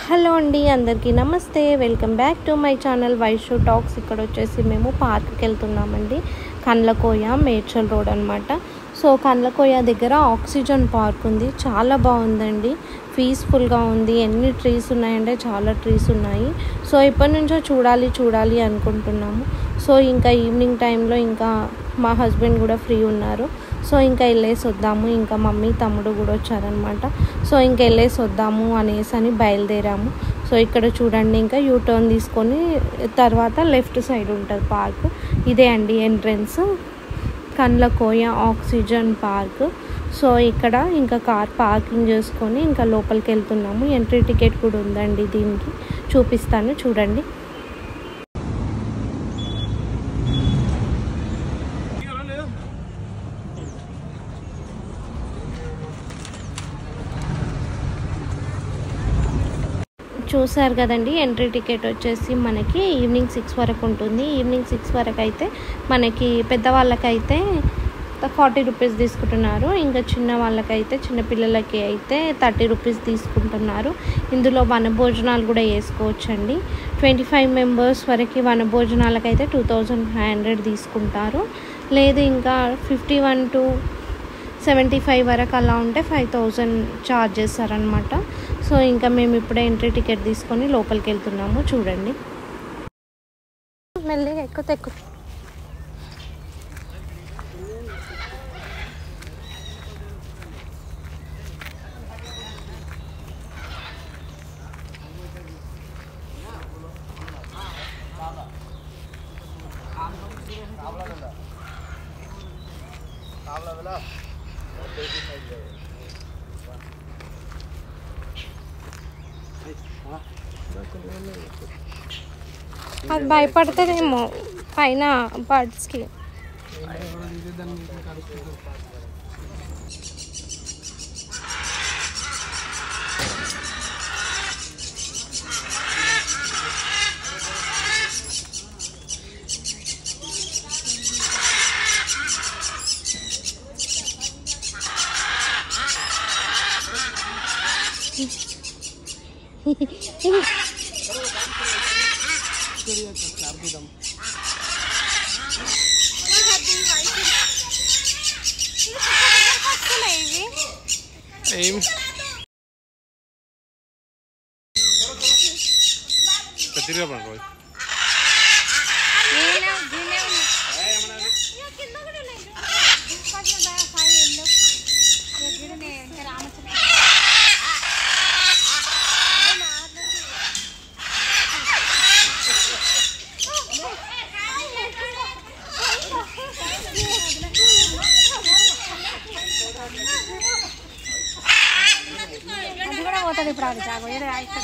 Hello అండి, అందరికీ నమస్తే. Welcome back to my channel Vaishu talks. ఇక్కడ వచ్చేసి మేము పార్క్కి వెళ్తున్నామండి. కండ్లకోయ మేడ్చల్ రోడ్ అనమాట. సో కండ్లకోయ దగ్గర ఆక్సిజన్ పార్క్ ఉంది, చాలా బాగుందండి, పీస్ఫుల్గా ఉంది. ఎన్ని ట్రీస్ ఉన్నాయంటే చాలా ట్రీస్ ఉన్నాయి. సో ఇప్పటి నుంచో చూడాలి అనుకుంటున్నాము. సో ఇంకా ఈవినింగ్ టైంలో ఇంకా మా హస్బెండ్ కూడా ఫ్రీ ఉన్నారు. సో ఇంకా వెళ్ళేసి వద్దాము, ఇంకా మమ్మీ తమ్ముడు కూడా వచ్చారనమాట. సో ఇంకా వెళ్ళేసి వద్దాము అని బయలుదేరాము. సో ఇక్కడ చూడండి, ఇంకా యూటర్న్ తీసుకొని తర్వాత లెఫ్ట్ సైడ్ ఉంటుంది పార్క్. ఇదే అండి entrance, Kandlakoya oxygen park. So ఇక్కడ ఇంకా కార్ పార్కింగ్ చేసుకొని ఇంకా లోపలికి వెళ్తున్నాము. ఎంట్రీ టికెట్ కూడా ఉందండి, దీనికి చూపిస్తాను చూడండి. చూసారు కదండి, ఎంట్రీ టికెట్ వచ్చేసి మనకి ఈవినింగ్ 6 వరకు ఉంటుంది. ఈవినింగ్ 6 వరకు అయితే మనకి పెద్దవాళ్ళకైతే 40 రూపీస్ తీసుకుంటున్నారు. ఇంకా చిన్న వాళ్ళకైతే చిన్నపిల్లలకి అయితే 30 రూపీస్ తీసుకుంటున్నారు. ఇందులో వనభోజనాలు కూడా వేసుకోవచ్చండి. 25 మెంబర్స్ వరకు వనభోజనాలకైతే 2500 తీసుకుంటారు. లేదు ఇంకా 51 to 75 వరకు అలా ఉంటే 5000 ఛార్జ్ చేస్తారనమాట. సో ఇంకా మేము ఇప్పుడే ఎంట్రీ టికెట్ తీసుకొని లోపలికి వెళ్తున్నాము. చూడండి, మెల్లిగా ఎక్కువ అది భయపడుతుందేమో పైన బర్డ్స్కి. ఇప్పుడు అది జాగో ఇక్కడ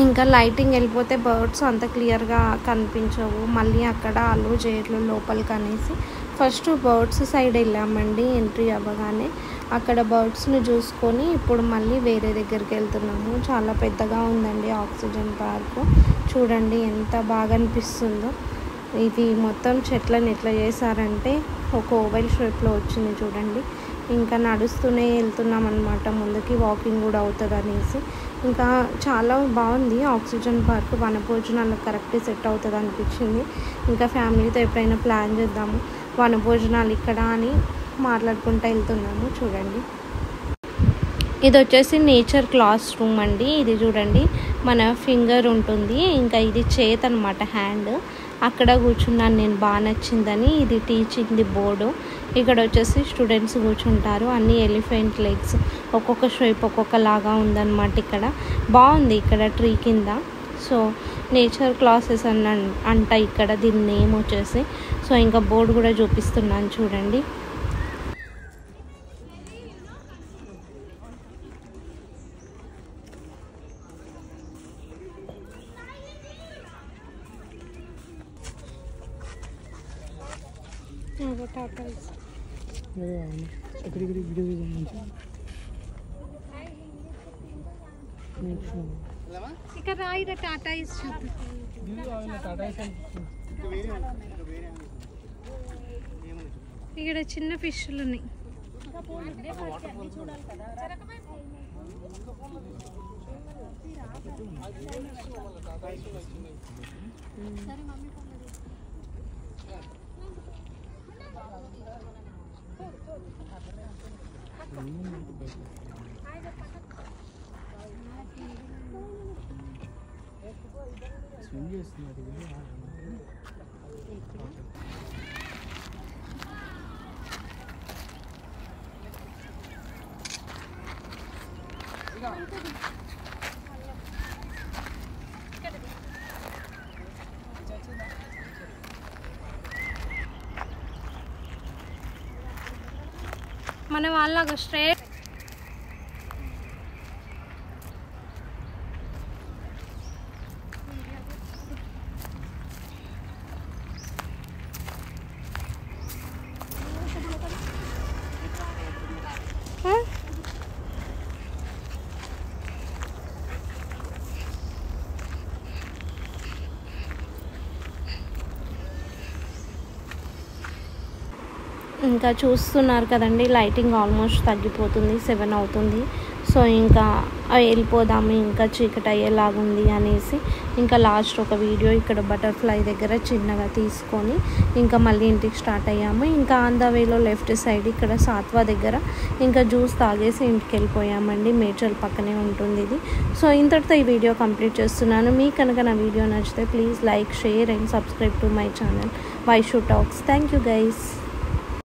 ఇంకా లైటింగ్ వెళ్ళిపోతే బర్డ్స్ అంత క్లియర్గా కనిపించవు. మళ్ళీ అక్కడ అలో చేయట్లు లోపలికి అనేసి ఫస్ట్ బర్డ్స్ సైడ్ వెళ్ళామండి. ఎంట్రీ అవ్వగానే అక్కడ బర్డ్స్ని చూసుకొని ఇప్పుడు మళ్ళీ వేరే దగ్గరికి వెళ్తున్నాము. చాలా పెద్దగా ఉందండి ఆక్సిజన్ పార్కు. చూడండి ఎంత బాగా అనిపిస్తుందో. ఇది మొత్తం చెట్లను ఎట్లా చేశారంటే ఒక ఓవెల్ షేప్లో వచ్చింది చూడండి. ఇంకా నడుస్తూనే వెళ్తున్నాం అనమాట, ముందుకి వాకింగ్ కూడా అవుతుంది అనేసి. ఇంకా చాలా బాగుంది ఆక్సిజన్ పార్క్. వనభోజనాలకు కరెక్ట్ సెట్ అవుతుంది అనిపించింది. ఇంకా ఫ్యామిలీతో ఎప్పుడైనా ప్లాన్ చేద్దాము వనభోజనాలు ఇక్కడ అని మాట్లాడుకుంటూ వెళ్తున్నాము. చూడండి, ఇది వచ్చేసి నేచర్ క్లాస్ రూమ్ అండి. ఇది చూడండి, మన ఫింగర్ ఉంటుంది, ఇంకా ఇది చేత్ అనమాట, హ్యాండ్. అక్కడ కూర్చున్నాను నేను, బాగా నచ్చిందని. ఇది టీచింగ్ ది బోర్డు. ఇక్కడ వచ్చేసి స్టూడెంట్స్ కూర్చుంటారు. అన్ని ఎలిఫెంట్ లెగ్స్, ఒక్కొక్క షేప్ ఒక్కొక్కలాగా ఉందన్నమాట. ఇక్కడ బాగుంది, ఇక్కడ ట్రీ కింద. సో నేచర్ క్లాసెస్ అంట ఇక్కడ దీని నేమ్ వచ్చేసి. సో ఇంకా బోర్డు కూడా చూపిస్తున్నాను చూడండి. ఇక్కడ రాయిద టాటా ఇస్ ఇక్కడ చిన్న ఫిష్లు ఉన్నాయి. మన వాళ్ళకు స్ట్రేట్ ఇంకా చూస్తున్నారు కదండి, లైటింగ్ ఆల్మోస్ట్ తగ్గిపోతుంది, 7 అవుతుంది. సో ఇంకా వెళ్ళిపోదాము, ఇంకా చీకటి అయ్యేలాగుంది అనేసి ఇంకా లాస్ట్ ఒక వీడియో ఇక్కడ బటర్ఫ్లై దగ్గర చిన్నగా తీసుకొని ఇంకా మళ్ళీ ఇంటికి స్టార్ట్ అయ్యాము. ఇంకా ఆన్ ద వేలో లెఫ్ట్ సైడ్ ఇక్కడ సాత్వా దగ్గర ఇంకా జ్యూస్ తాగేసి ఇంటికి వెళ్ళిపోయామండి. మేడ్చల్ పక్కనే ఉంటుంది ఇది. సో ఇంతటితో ఈ వీడియో కంప్లీట్ చేస్తున్నాను. మీకు కనుక నా వీడియో నచ్చితే please like, share and subscribe to my channel Vaishu talks. Thank you guys.